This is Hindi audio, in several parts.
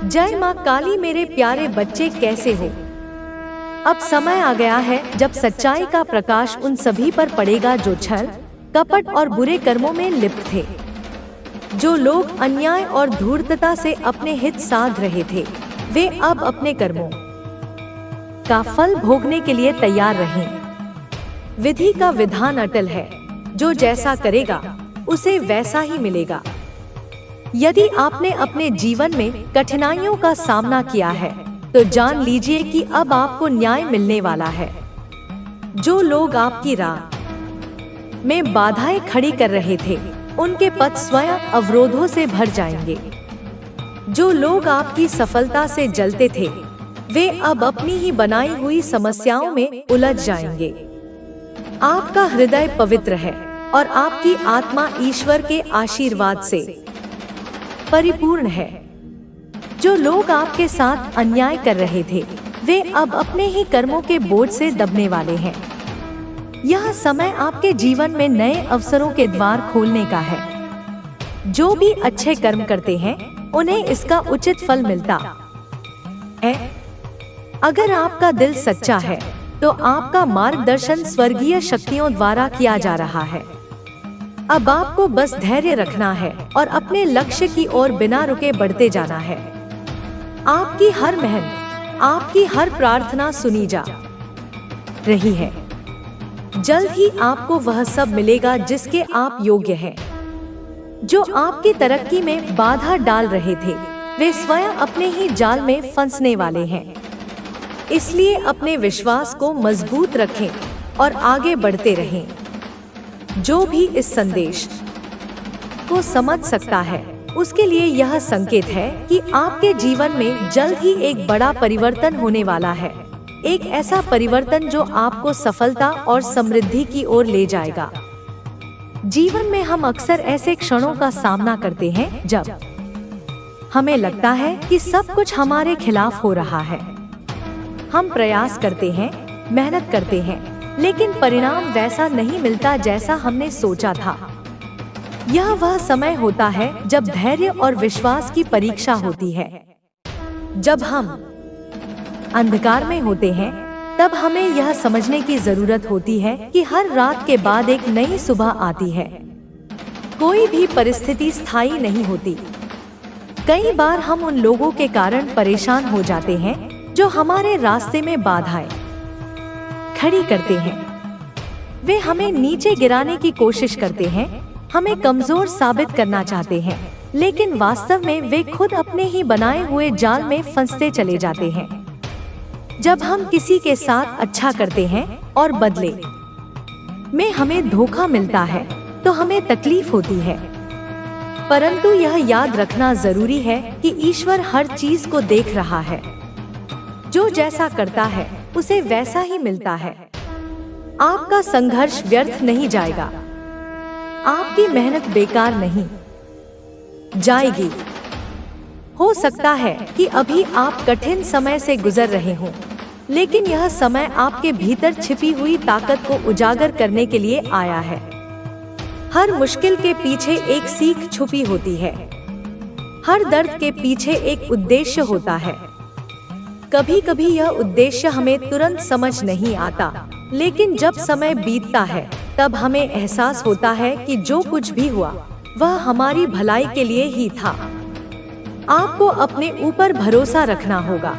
जय माँ काली मेरे प्यारे बच्चे कैसे हो। अब समय आ गया है जब सच्चाई का प्रकाश उन सभी पर पड़ेगा जो छल कपट और बुरे कर्मों में लिप्त थे। जो लोग अन्याय और धूर्तता से अपने हित साध रहे थे, वे अब अपने कर्मों का फल भोगने के लिए तैयार रहें। विधि का विधान अटल है, जो जैसा करेगा उसे वैसा ही मिलेगा। यदि आपने अपने जीवन में कठिनाइयों का सामना किया है तो जान लीजिए कि अब आपको न्याय मिलने वाला है। जो लोग आपकी राह में बाधाएं खड़ी कर रहे थे, उनके पथ स्वयं अवरोधों से भर जाएंगे। जो लोग आपकी सफलता से जलते थे, वे अब अपनी ही बनाई हुई समस्याओं में उलझ जाएंगे। आपका हृदय पवित्र है और आपकी आत्मा ईश्वर के आशीर्वाद से परिपूर्ण है। जो लोग आपके साथ अन्याय कर रहे थे, वे अब अपने ही कर्मों के बोझ से दबने वाले हैं। यह समय आपके जीवन में नए अवसरों के द्वार खोलने का है। जो भी अच्छे कर्म करते हैं, उन्हें इसका उचित फल मिलता है। अगर आपका दिल सच्चा है, तो आपका मार्गदर्शन स्वर्गीय शक्तियों द्वारा किया जा रहा है। अब आपको बस धैर्य रखना है और अपने लक्ष्य की ओर बिना रुके बढ़ते जाना है। आपकी हर मेहनत, आपकी हर प्रार्थना सुनी जा रही है। जल्द ही आपको वह सब मिलेगा जिसके आप योग्य हैं। जो आपकी तरक्की में बाधा डाल रहे थे, वे स्वयं अपने ही जाल में फंसने वाले हैं। इसलिए अपने विश्वास को मजबूत रखें और आगे बढ़ते रहें। जो भी इस संदेश को समझ सकता है, उसके लिए यह संकेत है कि आपके जीवन में जल्द ही एक बड़ा परिवर्तन होने वाला है। एक ऐसा परिवर्तन जो आपको सफलता और समृद्धि की ओर ले जाएगा। जीवन में हम अक्सर ऐसे क्षणों का सामना करते हैं जब हमें लगता है कि सब कुछ हमारे खिलाफ हो रहा है। हम प्रयास करते हैं, मेहनत करते हैं, लेकिन परिणाम वैसा नहीं मिलता जैसा हमने सोचा था। यह वह समय होता है जब धैर्य और विश्वास की परीक्षा होती है। जब हम अंधकार में होते हैं, तब हमें यह समझने की जरूरत होती है कि हर रात के बाद एक नई सुबह आती है। कोई भी परिस्थिति स्थायी नहीं होती। कई बार हम उन लोगों के कारण परेशान हो जाते हैं जो हमारे रास्ते में बाधाएं खड़ी करते हैं। वे हमें नीचे गिराने की कोशिश करते हैं, हमें कमजोर साबित करना चाहते हैं, लेकिन वास्तव में वे खुद अपने ही बनाए हुए जाल में फंसते चले जाते हैं। जब हम किसी के साथ अच्छा करते हैं और बदले में हमें धोखा मिलता है, तो हमें तकलीफ होती है। परंतु यह याद रखना जरूरी है कि ईश्वर हर चीज को देख रहा है। जो जैसा करता है, उसे वैसा ही मिलता है। आपका संघर्ष व्यर्थ नहीं जाएगा। आपकी मेहनत बेकार नहीं जाएगी। हो सकता है कि अभी आप कठिन समय से गुजर रहे हों, लेकिन यह समय आपके भीतर छिपी हुई ताकत को उजागर करने के लिए आया है। हर मुश्किल के पीछे एक सीख छुपी होती है। हर दर्द के पीछे एक उद्देश्य होता है। कभी कभी यह उद्देश्य हमें तुरंत समझ नहीं आता, लेकिन जब समय बीतता है, तब हमें एहसास होता है कि जो कुछ भी हुआ, वह हमारी भलाई के लिए ही था। आपको अपने ऊपर भरोसा रखना होगा।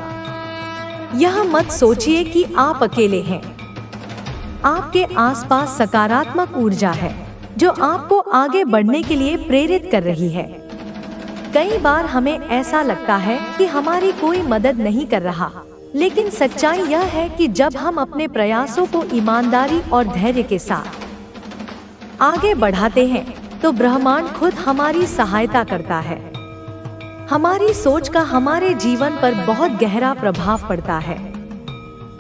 यह मत सोचिए कि आप अकेले हैं। आपके आसपास सकारात्मक ऊर्जा है, जो आपको आगे बढ़ने के लिए प्रेरित कर रही है। कई बार हमें ऐसा लगता है कि हमारी कोई मदद नहीं कर रहा, लेकिन सच्चाई यह है कि जब हम अपने प्रयासों को ईमानदारी और धैर्य के साथ आगे बढ़ाते हैं, तो ब्रह्मांड खुद हमारी सहायता करता है। हमारी सोच का हमारे जीवन पर बहुत गहरा प्रभाव पड़ता है।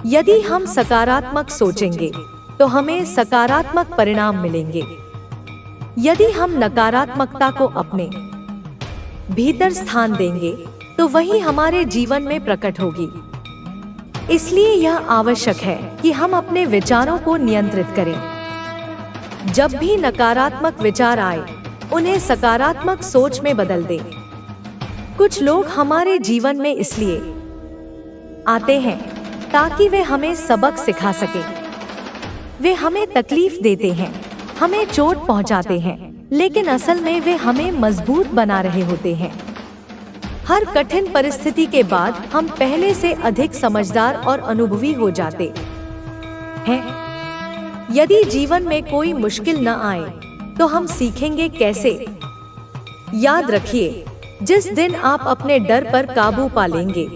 यदि हम सकारात्मक सोचेंगे, तो हमें सकारात्मक परिणाम मिलेंगे। यदि हम नकारात्मकता को अपने भीतर स्थान देंगे, तो वही हमारे जीवन में प्रकट होगी। इसलिए यह आवश्यक है कि हम अपने विचारों को नियंत्रित करें। जब भी नकारात्मक विचार आए, उन्हें सकारात्मक सोच में बदल दें। कुछ लोग हमारे जीवन में इसलिए आते हैं ताकि वे हमें सबक सिखा सके। वे हमें तकलीफ देते हैं, हमें चोट पहुंचाते हैं, लेकिन असल में वे हमें मजबूत बना रहे होते हैं। हर कठिन परिस्थिति के बाद हम पहले से अधिक समझदार और अनुभवी हो जाते हैं। यदि जीवन में कोई मुश्किल न आए तो हम सीखेंगे कैसे। याद रखिए, जिस दिन आप अपने डर पर काबू पा लेंगे,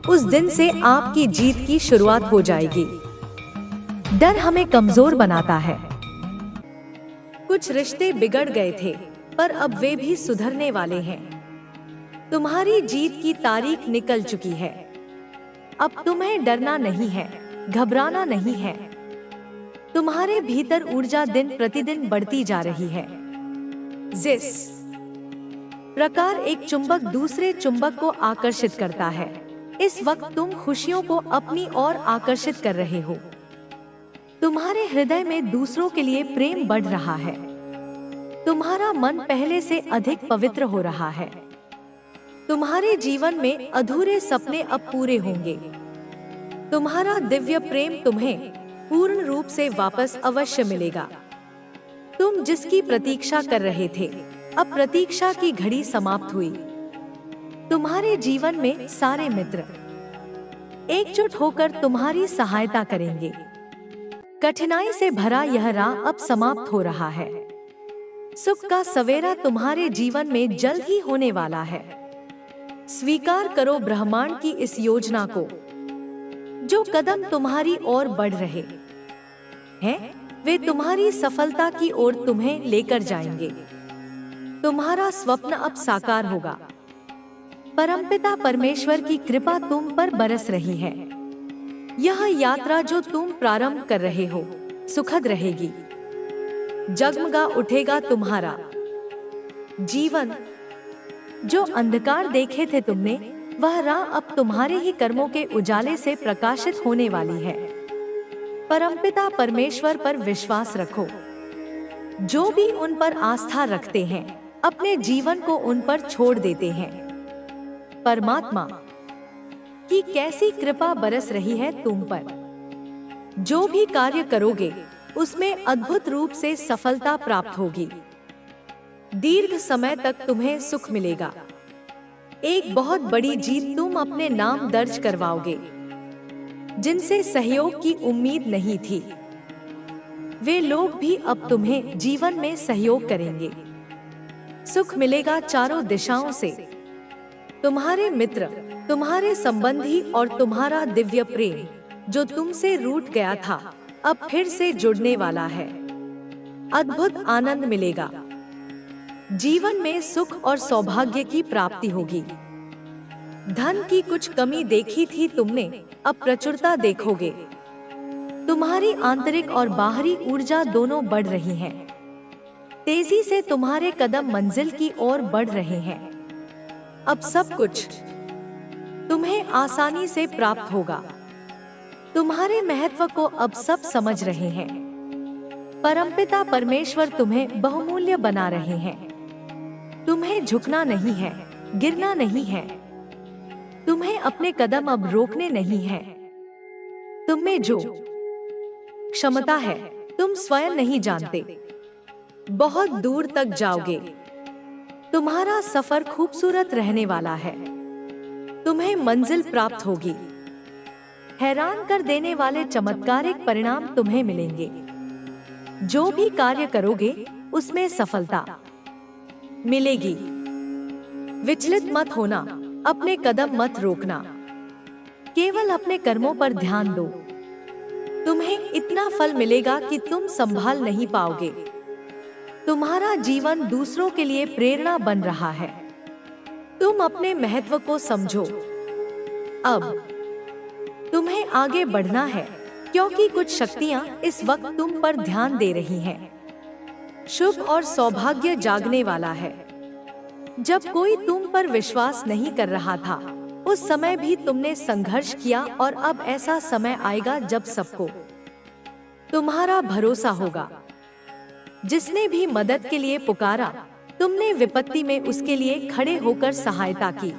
उस दिन से आपकी जीत की शुरुआत हो जाएगी। डर हमें कमजोर बनाता है। कुछ रिश्ते बिगड़ गए थे, पर अब वे भी सुधरने वाले हैं। तुम्हारी जीत की तारीख निकल चुकी है। अब तुम्हें डरना नहीं है, घबराना नहीं है। तुम्हारे भीतर ऊर्जा दिन प्रतिदिन बढ़ती जा रही है। जिस प्रकार एक चुंबक दूसरे चुंबक को आकर्षित करता है, इस वक्त तुम खुशियों को अपनी ओर आकर्षित कर रहे हो। तुम्हारे हृदय में दूसरों के लिए प्रेम बढ़ रहा है। तुम्हारा मन पहले से अधिक पवित्र हो रहा है। तुम्हारे जीवन में अधूरे सपने अब पूरे होंगे। तुम्हारा दिव्य प्रेम तुम्हें पूर्ण रूप से वापस अवश्य मिलेगा। तुम जिसकी प्रतीक्षा कर रहे थे, अब प्रतीक्षा की घड़ी समाप्त हुई। तुम्हारे जीवन में सारे मित्र एकजुट होकर तुम्हारी सहायता करेंगे। कठिनाई से भरा यह राह अब समाप्त हो रहा है। सुख का सवेरा तुम्हारे जीवन में जल्द ही होने वाला है। स्वीकार करो ब्रह्मांड की इस योजना को। जो कदम तुम्हारी ओर बढ़ रहे हैं, वे तुम्हारी सफलता की ओर तुम्हें लेकर जाएंगे। तुम्हारा स्वप्न अब साकार होगा। परमपिता परमेश्वर की कृपा तुम पर बरस रही है। यह यात्रा जो तुम प्रारंभ कर रहे हो, सुखद रहेगी। जगमगा उठेगा तुम्हारा जीवन। जो अंधकार देखे थे तुमने, वह राह अब तुम्हारे ही कर्मों के उजाले से प्रकाशित होने वाली है। परमपिता परमेश्वर पर विश्वास रखो। जो भी उन पर आस्था रखते हैं, अपने जीवन को उन पर छोड़ देते हैं। परमात्मा की कैसी कृपा बरस रही है तुम पर। जो भी कार्य करोगे, उसमें अद्भुत रूप से सफलता प्राप्त होगी। दीर्घ समय तक तुम्हें सुख मिलेगा। एक बहुत बड़ी जीत तुम अपने नाम दर्ज करवाओगे। जिनसे सहयोग की उम्मीद नहीं थी, वे लोग भी अब तुम्हें जीवन में सहयोग करेंगे। सुख मिलेगा चारों दिशाओं से। तुम्हारे मित्र, तुम्हारे संबंधी और तुम्हारा दिव्य प्रेम जो तुमसे रूठ गया था, अब फिर से जुड़ने वाला है। अद्भुत आनंद मिलेगा। जीवन में सुख और सौभाग्य की प्राप्ति होगी। धन की कुछ कमी देखी थी तुमने, अब प्रचुरता देखोगे। तुम्हारी आंतरिक और बाहरी ऊर्जा दोनों बढ़ रही हैं। तेजी से तुम्हारे कदम मंजिल की ओर बढ़ रहे हैं। अब सब कुछ तुम्हें आसानी से प्राप्त होगा। तुम्हारे महत्व को अब सब समझ रहे हैं। परमपिता परमेश्वर तुम्हें बहुमूल्य बना रहे हैं। तुम्हें झुकना नहीं है, गिरना नहीं है। तुम्हें अपने कदम अब रोकने नहीं हैं। तुम में जो क्षमता है, तुम स्वयं नहीं जानते। बहुत दूर तक जाओगे। तुम्हारा सफर खूबसूरत रहने वाला है। तुम्हें मंजिल प्राप्त होगी। हैरान कर देने वाले चमत्कारिक परिणाम तुम्हें मिलेंगे। जो भी कार्य करोगे, उसमें सफलता मिलेगी। विचलित मत होना, अपने कदम मत रोकना। केवल अपने कर्मों पर ध्यान दो। तुम्हें इतना फल मिलेगा कि तुम संभाल नहीं पाओगे। तुम्हारा जीवन दूसरों के लिए प्रेरणा बन रहा है। तुम अपने महत्व को समझो। अब तुम्हें आगे बढ़ना है, क्योंकि कुछ शक्तियां इस वक्त तुम पर ध्यान दे रही हैं। शुभ और सौभाग्य जागने वाला है। जब कोई तुम पर विश्वास नहीं कर रहा था, उस समय भी तुमने संघर्ष किया, और अब ऐसा समय आएगा जब सबको तुम्हारा भरोसा होगा। जिसने भी मदद के लिए पुकारा, तुमने विपत्ति में उसके लिए खड़े होकर सहायता की।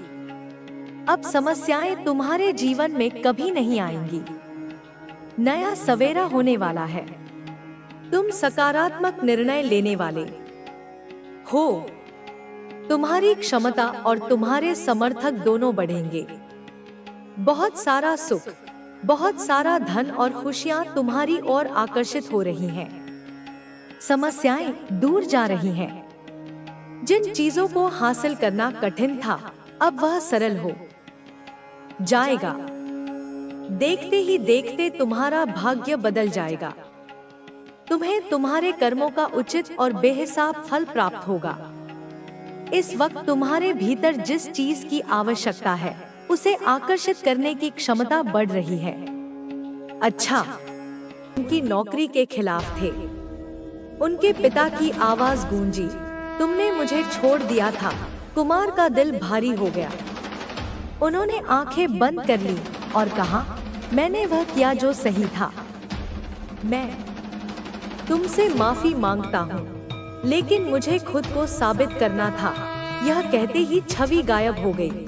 अब समस्याएं तुम्हारे जीवन में कभी नहीं आएंगी। नया सवेरा होने वाला है। तुम सकारात्मक निर्णय लेने वाले हो। तुम्हारी क्षमता और तुम्हारे समर्थक दोनों बढ़ेंगे। बहुत सारा सुख, बहुत सारा धन और खुशियां तुम्हारी ओर आकर्षित हो रही हैं। समस्याएं दूर जा रही हैं। जिन चीजों को हासिल करना कठिन था, अब वह सरल हो जाएगा। देखते ही देखते तुम्हारा भाग्य बदल जाएगा। तुम्हें तुम्हारे कर्मों का उचित और बेहिसाब फल प्राप्त होगा। इस वक्त तुम्हारे भीतर जिस चीज की आवश्यकता है, उसे आकर्षित करने की क्षमता बढ़ रही है। अच्छा, उनकी नौकरी के खिलाफ थे। उनके पिता की आवाज गूंजी, तुमने मुझे छोड़ दिया था। कुमार का दिल भारी हो गया। उन्होंने आंखें बंद कर ली और कहा, मैंने वह किया जो सही था। मैं तुमसे माफी मांगता हूँ, लेकिन मुझे खुद को साबित करना था। यह कहते ही छवि गायब हो गई।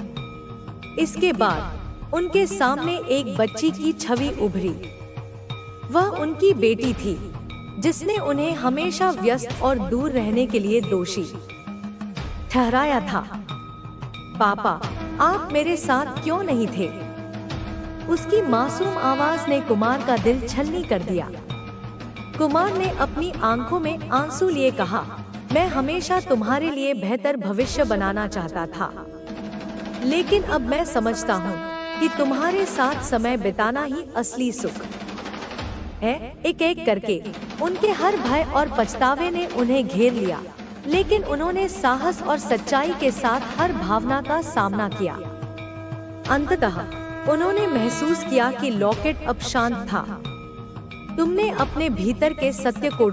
इसके बाद उनके सामने एक बच्ची की छवि उभरी। वह उनकी बेटी थी, जिसने उन्हें हमेशा व्यस्त और दूर रहने के लिए दोषी ठहराया था। पापा, आप मेरे साथ क्यों नहीं थे? उसकी मासूम आवाज ने कुमार का दिल छलनी कर दिया। कुमार ने अपनी आंखों में आंसू लिए कहा, मैं हमेशा तुम्हारे लिए बेहतर भविष्य बनाना चाहता था, लेकिन अब मैं समझता हूँ कि तुम्हारे साथ समय बिताना ही असली सुख है। एक एक करके उनके हर भय और पछतावे ने उन्हें घेर लिया, लेकिन उन्होंने साहस और सच्चाई के साथ हर भावना का सामना किया। अंततः उन्होंने महसूस किया कि लॉकेट अब शांत था। तुमने अपने भीतर के सत्य को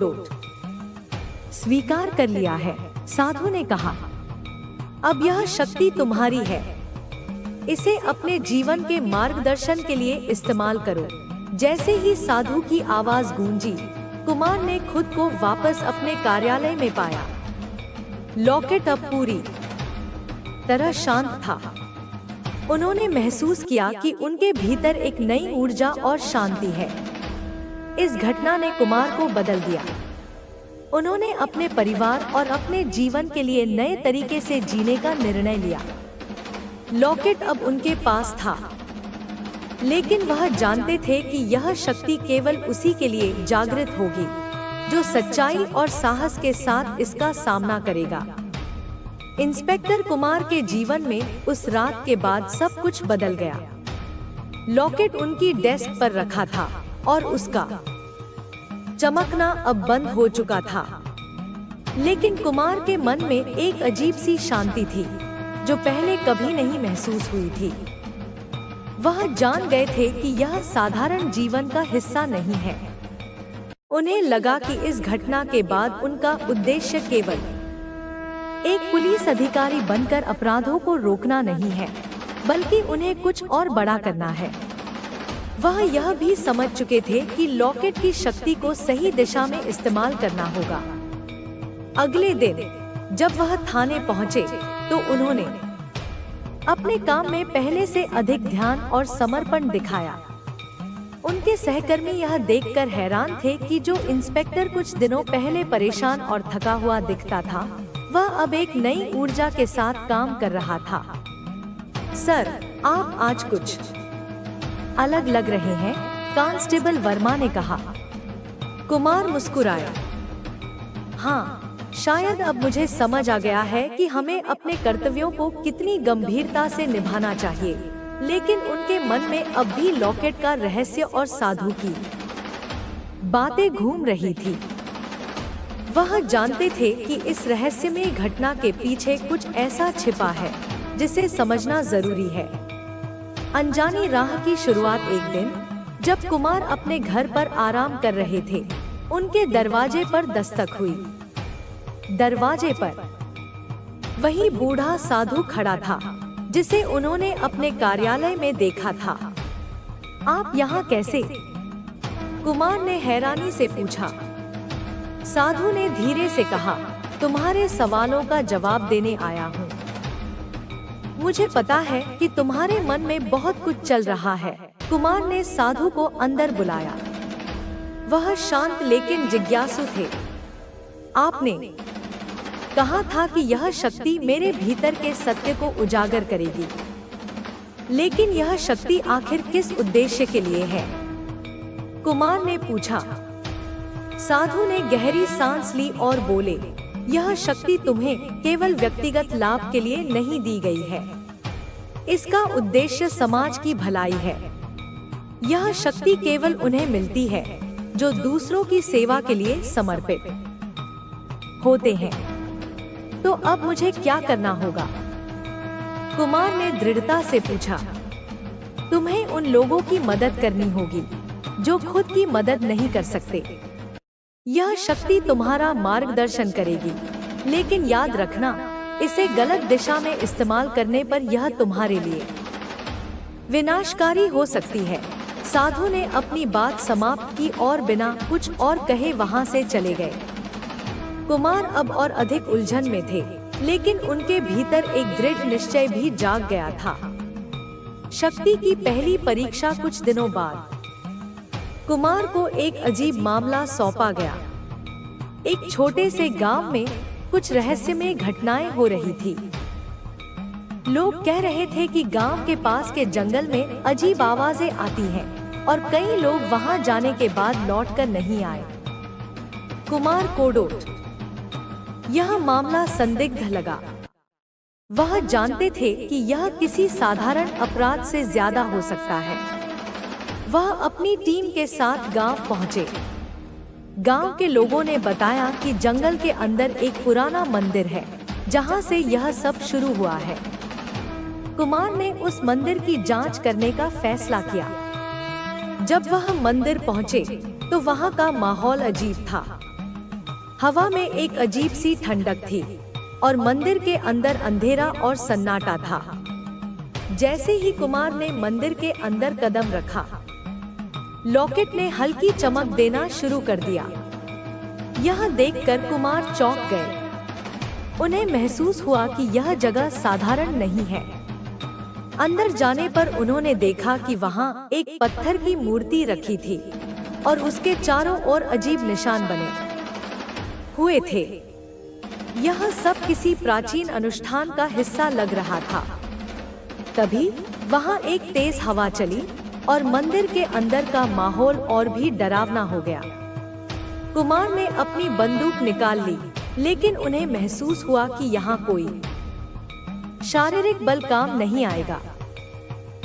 स्वीकार कर लिया है, साधु ने कहा। अब यह शक्ति तुम्हारी है। इसे अपने जीवन के मार्गदर्शन के लिए इस्तेमाल करो। जैसे ही साधु की आवाज गूंजी, कुमार ने खुद को वापस अपने कार्यालय में पाया। लॉकेट अब पूरी तरह शांत था। उन्होंने महसूस किया कि उनके भीतर एक नई ऊर्जा और शांति है। इस घटना ने कुमार को बदल दिया। उन्होंने अपने परिवार और अपने जीवन के लिए नए तरीके से जीने का निर्णय लिया। लॉकेट अब उनके पास था, लेकिन वह जानते थे कि यह शक्ति केवल उसी के लिए जागृत होगी जो सच्चाई और साहस के साथ इसका सामना करेगा। इंस्पेक्टर कुमार के जीवन में उस रात के बाद सब कुछ बदल गया। लॉकेट उनकी डेस्क पर रखा था और उसका चमकना अब बंद हो चुका था, लेकिन कुमार के मन में एक अजीब सी शांति थी जो पहले कभी नहीं महसूस हुई थी। वह जान गए थे कि यह साधारण जीवन का हिस्सा नहीं है। उन्हें लगा कि इस घटना के बाद उनका उद्देश्य केवल एक पुलिस अधिकारी बनकर अपराधों को रोकना नहीं है, बल्कि उन्हें कुछ और बड़ा करना है। वह यह भी समझ चुके थे कि लॉकेट की शक्ति को सही दिशा में इस्तेमाल करना होगा। अगले दिन जब वह थाने पहुंचे, तो उन्होंने अपने काम में पहले से अधिक ध्यान और समर्पण दिखाया। उनके सहकर्मी यह देखकर हैरान थे कि जो इंस्पेक्टर कुछ दिनों पहले परेशान और थका हुआ दिखता था, वह अब एक नई ऊर्जा के साथ काम कर रहा था। सर, आप आज कुछ अलग लग रहे हैं, कांस्टेबल वर्मा ने कहा। कुमार मुस्कुराया। हाँ, शायद अब मुझे समझ आ गया है कि हमें अपने कर्तव्यों को कितनी गंभीरता से निभाना चाहिए, लेकिन उनके मन में अब भी लॉकेट का रहस्य और साधु की बातें घूम रही थी। वह जानते थे कि इस रहस्यमय घटना के पीछे कुछ ऐसा छिपा है जिसे समझना जरूरी है। अनजानी राह की शुरुआत एक दिन जब कुमार अपने घर पर आराम कर रहे थे, उनके दरवाजे पर दस्तक हुई। दरवाजे पर वही बूढ़ा साधु खड़ा था जिसे उन्होंने अपने कार्यालय में देखा था। आप यहाँ कैसे? कुमार ने हैरानी से पूछा। साधु ने धीरे से कहा, तुम्हारे सवालों का जवाब देने आया हूँ। मुझे पता है कि तुम्हारे मन में बहुत कुछ चल रहा है। कुमार ने साधु को अंदर बुलाया। वह शांत लेकिन जिज्ञासु थे। आपने कहा था कि यह शक्ति मेरे भीतर के सत्य को उजागर करेगी, लेकिन यह शक्ति आखिर किस उद्देश्य के लिए है? कुमार ने पूछा। साधु ने गहरी सांस ली और बोले, यह शक्ति तुम्हें केवल व्यक्तिगत लाभ के लिए नहीं दी गई है। इसका उद्देश्य समाज की भलाई है। यह शक्ति केवल उन्हें मिलती है जो दूसरों की सेवा के लिए समर्पित होते हैं। तो अब मुझे क्या करना होगा? कुमार ने दृढ़ता से पूछा। तुम्हें उन लोगों की मदद करनी होगी जो खुद की मदद नहीं कर सकते। यह शक्ति तुम्हारा मार्गदर्शन करेगी, लेकिन याद रखना, इसे गलत दिशा में इस्तेमाल करने पर यह तुम्हारे लिए विनाशकारी हो सकती है। साधु ने अपनी बात समाप्त की और बिना कुछ और कहे वहां से चले गए। कुमार अब और अधिक उलझन में थे, लेकिन उनके भीतर एक दृढ़ निश्चय भी जाग गया था। शक्ति की पहली परीक्षा कुछ दिनों बाद कुमार को एक अजीब मामला सौंपा गया। एक छोटे से गांव में कुछ रहस्यमय घटनाएं हो रही थी। लोग कह रहे थे कि गांव के पास के जंगल में अजीब आवाजें आती हैं और कई लोग वहां जाने के बाद लौटकर नहीं आए। कुमार को यह मामला संदिग्ध लगा। वह जानते थे कि यह किसी साधारण अपराध से ज्यादा हो सकता है। वह अपनी टीम के साथ गांव पहुंचे। गांव के लोगों ने बताया कि जंगल के अंदर एक पुराना मंदिर है जहां से यह सब शुरू हुआ है। कुमार ने उस मंदिर की जांच करने का फैसला किया। जब वह मंदिर पहुंचे तो वहां का माहौल अजीब था। हवा में एक अजीब सी ठंडक थी और मंदिर के अंदर अंधेरा और सन्नाटा था। जैसे ही कुमार ने मंदिर के अंदर कदम रखा, लॉकेट ने हल्की चमक देना शुरू कर दिया। यह देखकर कुमार चौंक गए। उन्हें महसूस हुआ कि यह जगह साधारण नहीं है। अंदर जाने पर उन्होंने देखा कि वहां एक पत्थर की मूर्ति रखी थी और उसके चारों ओर अजीब निशान बने हुए थे। यह सब किसी प्राचीन अनुष्ठान का हिस्सा लग रहा था। तभी वहां एक तेज हवा चली और मंदिर के अंदर का माहौल और भी डरावना हो गया। कुमार ने अपनी बंदूक निकाल ली, लेकिन उन्हें महसूस हुआ कि यहाँ कोई शारीरिक बल काम नहीं आएगा।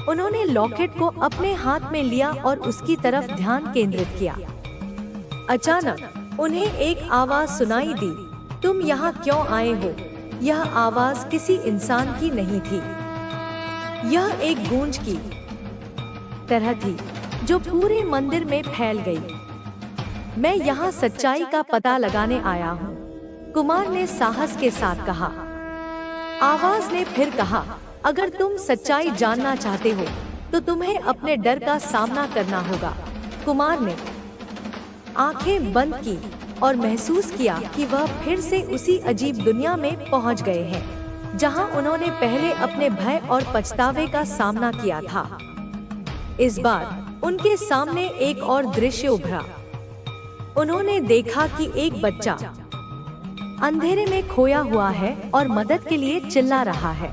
उन्होंने लॉकेट को अपने हाथ में लिया और उसकी तरफ ध्यान केंद्रित किया। अचानक उन्हें एक आवाज सुनाई दी, तुम यहाँ क्यों आए हो? यह आवाज किसी इंसान की नहीं थी। यह एक गूंज की तरह थी जो पूरे मंदिर में फैल गई। मैं यहाँ सच्चाई का पता लगाने आया हूँ, कुमार ने साहस के साथ कहा। आवाज ने फिर कहा, अगर तुम सच्चाई जानना चाहते हो तो तुम्हें अपने डर का सामना करना होगा। कुमार ने आंखें बंद की और महसूस किया कि वह फिर से उसी अजीब दुनिया में पहुंच गए हैं जहां उन्होंने पहले अपने भय और पछतावे का सामना किया था। इस बार उनके सामने एक और दृश्य उभरा। उन्होंने देखा कि एक बच्चा अंधेरे में खोया हुआ है और मदद के लिए चिल्ला रहा है।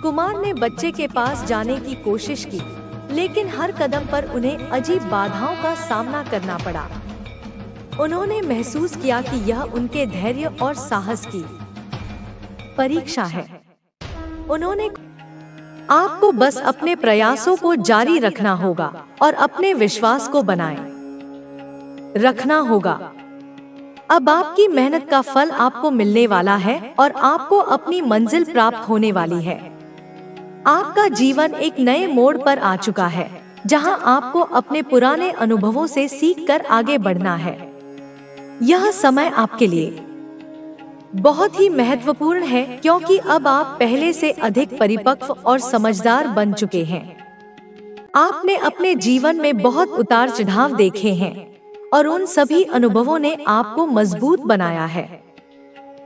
कुमार ने बच्चे के पास जाने की कोशिश की, लेकिन हर कदम पर उन्हें अजीब बाधाओं का सामना करना पड़ा। उन्होंने महसूस किया कि यह उनके धैर्य और साहस की परीक्षा है। उन्होंने आपको बस अपने प्रयासों को जारी रखना होगा और अपने विश्वास को बनाए रखना होगा। अब आपकी मेहनत का फल आपको मिलने वाला है और आपको अपनी मंजिल प्राप्त होने वाली है। आपका जीवन एक नए मोड़ पर आ चुका है, जहां आपको अपने पुराने अनुभवों से सीखकर आगे बढ़ना है। यह समय आपके लिए बहुत ही महत्वपूर्ण है, क्योंकि अब आप पहले से अधिक परिपक्व और समझदार बन चुके हैं। आपने अपने जीवन में बहुत उतार चढ़ाव देखे हैं और उन सभी अनुभवों ने आपको मजबूत बनाया है।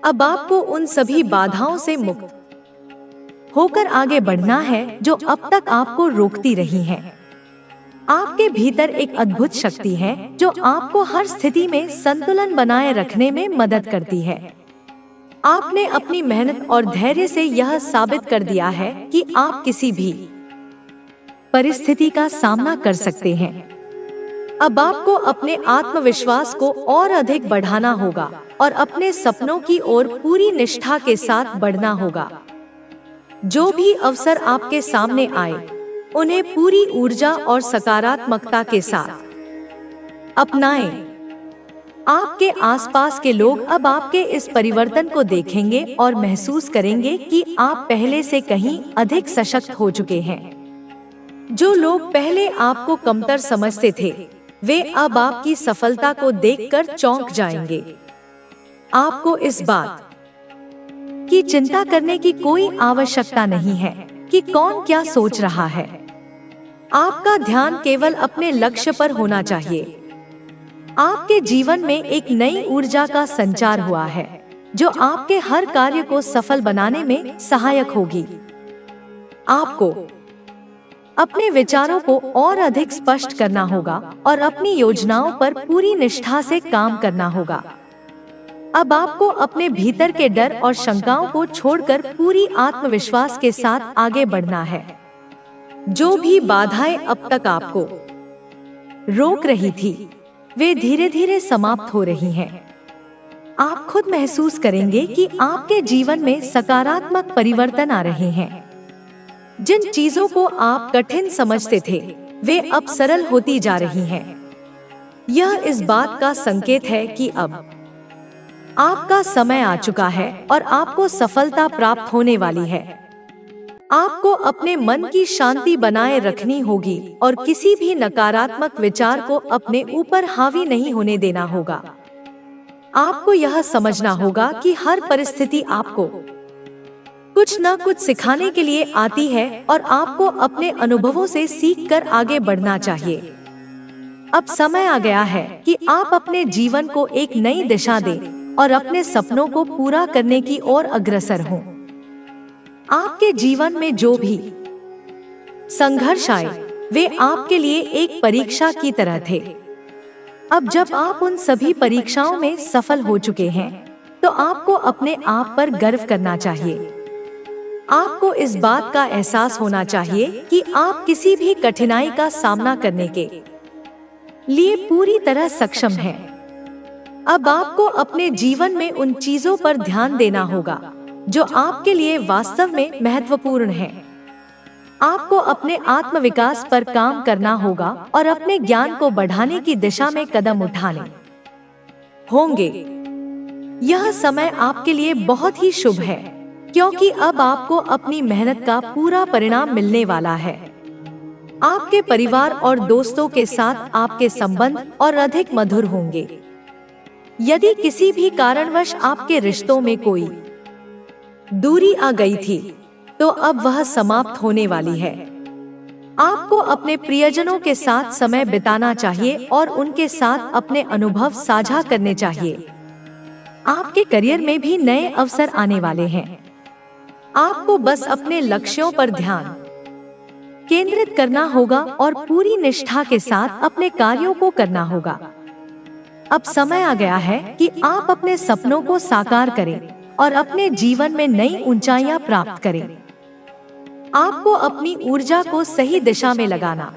अब आपको उन सभी बाधाओं से मुक्त होकर आगे बढ़ना है जो अब तक आपको रोकती रही हैं। आपके भीतर एक अद्भुत शक्ति है जो आपको हर स्थिति में संतुलन बनाए रखने में मदद करती है। आपने अपनी मेहनत और धैर्य से यह साबित कर दिया है कि आप किसी भी परिस्थिति का सामना कर सकते हैं। अब आपको अपने आत्मविश्वास को और अधिक बढ़ाना होगा और अपने सपनों की ओर पूरी निष्ठा के साथ बढ़ना होगा। जो भी अवसर आपके सामने आए, उन्हें पूरी ऊर्जा और सकारात्मकता के साथ अपनाएं। आपके आसपास के लोग अब आपके इस परिवर्तन को देखेंगे और महसूस करेंगे कि आप पहले से कहीं अधिक सशक्त हो चुके हैं। जो लोग पहले आपको कमतर समझते थे, वे अब आपकी सफलता को देखकर चौंक जाएंगे। आपको इस बात की चिंता करने की कोई आवश्यकता नहीं है कि कौन क्या सोच रहा है। आपका ध्यान केवल अपने लक्ष्य पर होना चाहिए। आपके जीवन में एक नई ऊर्जा का संचार हुआ है जो आपके हर कार्य को सफल बनाने में सहायक होगी। आपको अपने विचारों को और अधिक स्पष्ट करना होगा और अपनी योजनाओं पर पूरी निष्ठा से काम करना होगा। अब आपको अपने भीतर के डर और शंकाओं को छोड़कर पूरी आत्मविश्वास के साथ आगे बढ़ना है। जो भी बाधाएं अब तक आपको रोक रही थी, वे धीरे धीरे समाप्त हो रही हैं। आप खुद महसूस करेंगे कि आपके जीवन में सकारात्मक परिवर्तन आ रहे हैं। जिन चीजों को आप कठिन समझते थे, वे अब सरल होती जा रही हैं। यह इस बात का संकेत है कि अब आपका समय आ चुका है और आपको सफलता प्राप्त होने वाली है। आपको अपने मन की शांति बनाए रखनी होगी और किसी भी नकारात्मक विचार को अपने ऊपर हावी नहीं होने देना होगा। आपको यह समझना होगा कि हर परिस्थिति आपको कुछ न कुछ सिखाने के लिए आती है और आपको अपने अनुभवों से सीखकर आगे बढ़ना चाहिए। अब समय आ गया है कि आप अपने जीवन को एक नई दिशा दें और अपने सपनों को पूरा करने की ओर अग्रसर हों। आपके जीवन में जो भी संघर्ष आए, वे आपके लिए एक परीक्षा की तरह थे। अब जब आप उन सभी परीक्षाओं में सफल हो चुके हैं, तो आपको अपने आप पर गर्व करना चाहिए। आपको इस बात का एहसास होना चाहिए कि आप किसी भी कठिनाई का सामना करने के लिए पूरी तरह सक्षम हैं। अब आपको अपने जीवन में उन चीजों पर ध्यान देना होगा जो आपके लिए वास्तव में महत्वपूर्ण है। आपको अपने आत्मविकास पर काम करना होगा और अपने ज्ञान को बढ़ाने की दिशा में कदम उठाने होंगे। यह समय आपके लिए बहुत ही शुभ है, क्योंकि अब आपको अपनी मेहनत का पूरा परिणाम मिलने वाला है। आपके परिवार और दोस्तों के साथ आपके संबंध और अधिक मधुर होंगे। यदि किसी भी कारणवश आपके रिश्तों में कोई दूरी आ गई थी, तो अब वह समाप्त होने वाली है। आपको अपने प्रियजनों के साथ समय बिताना चाहिए और उनके साथ अपने अनुभव साझा करने चाहिए। आपके करियर में भी नए अवसर आने वाले हैं। आपको बस अपने लक्ष्यों पर ध्यान केंद्रित करना होगा और पूरी निष्ठा के साथ अपने कार्यों को करना होगा। अब समय आ गया है कि आप अपने सपनों को साकार करें और अपने जीवन में नई ऊंचाइयां प्राप्त करें। आपको अपनी ऊर्जा को सही दिशा में लगाना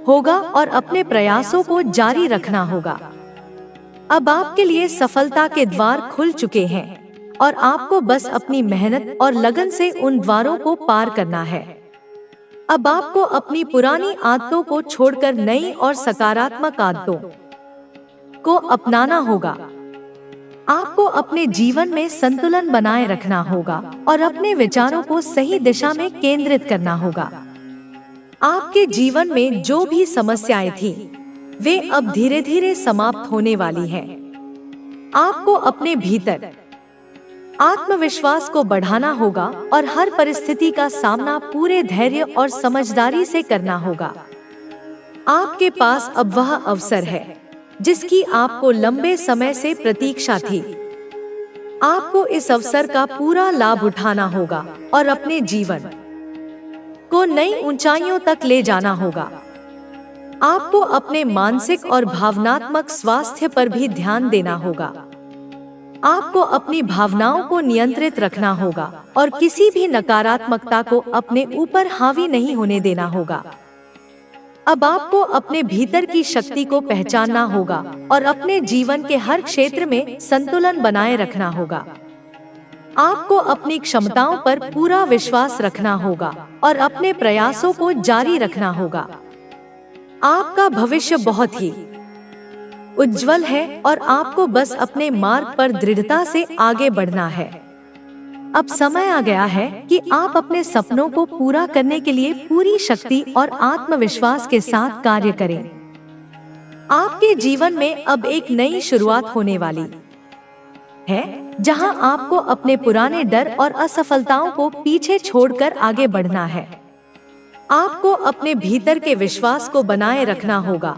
होगा और अपने प्रयासों को जारी रखना होगा। अब आपके लिए सफलता के द्वार खुल चुके हैं और आपको बस अपनी मेहनत और लगन से उन द्वारों को पार करना है। अब आपको अपनी पुरानी आदतों को छोड़कर नई और सकारात्मक आदतों को अपनाना होगा। आपको अपने जीवन में संतुलन बनाए रखना होगा और अपने विचारों को सही दिशा में केंद्रित करना होगा। आपके जीवन में जो भी समस्याएं थी, वे अब धीरे धीरे समाप्त होने वाली हैं। आपको अपने भीतर आत्मविश्वास को बढ़ाना होगा और हर परिस्थिति का सामना पूरे धैर्य और समझदारी से करना होगा। आपके पास अब वह अवसर है जिसकी आपको लंबे समय से प्रतीक्षा थी। आपको इस अवसर का पूरा लाभ उठाना होगा और अपने जीवन को नई ऊंचाइयों तक ले जाना होगा। आपको अपने मानसिक और भावनात्मक स्वास्थ्य पर भी ध्यान देना होगा। आपको अपनी भावनाओं को नियंत्रित रखना होगा और किसी भी नकारात्मकता को अपने ऊपर हावी नहीं होने देना होगा। अब आपको अपने भीतर की शक्ति को पहचानना होगा और अपने जीवन के हर क्षेत्र में संतुलन बनाए रखना होगा। आपको अपनी क्षमताओं पर पूरा विश्वास रखना होगा और अपने प्रयासों को जारी रखना होगा। आपका भविष्य बहुत ही उज्जवल है और आपको बस अपने मार्ग पर दृढ़ता से आगे बढ़ना है। अब समय आ गया है कि आप अपने सपनों को पूरा करने के लिए पूरी शक्ति और आत्मविश्वास के साथ कार्य करें। आपके जीवन में अब एक नई शुरुआत होने वाली है, जहां आपको अपने पुराने डर और असफलताओं को पीछे छोड़कर आगे बढ़ना है। आपको अपने भीतर के विश्वास को बनाए रखना होगा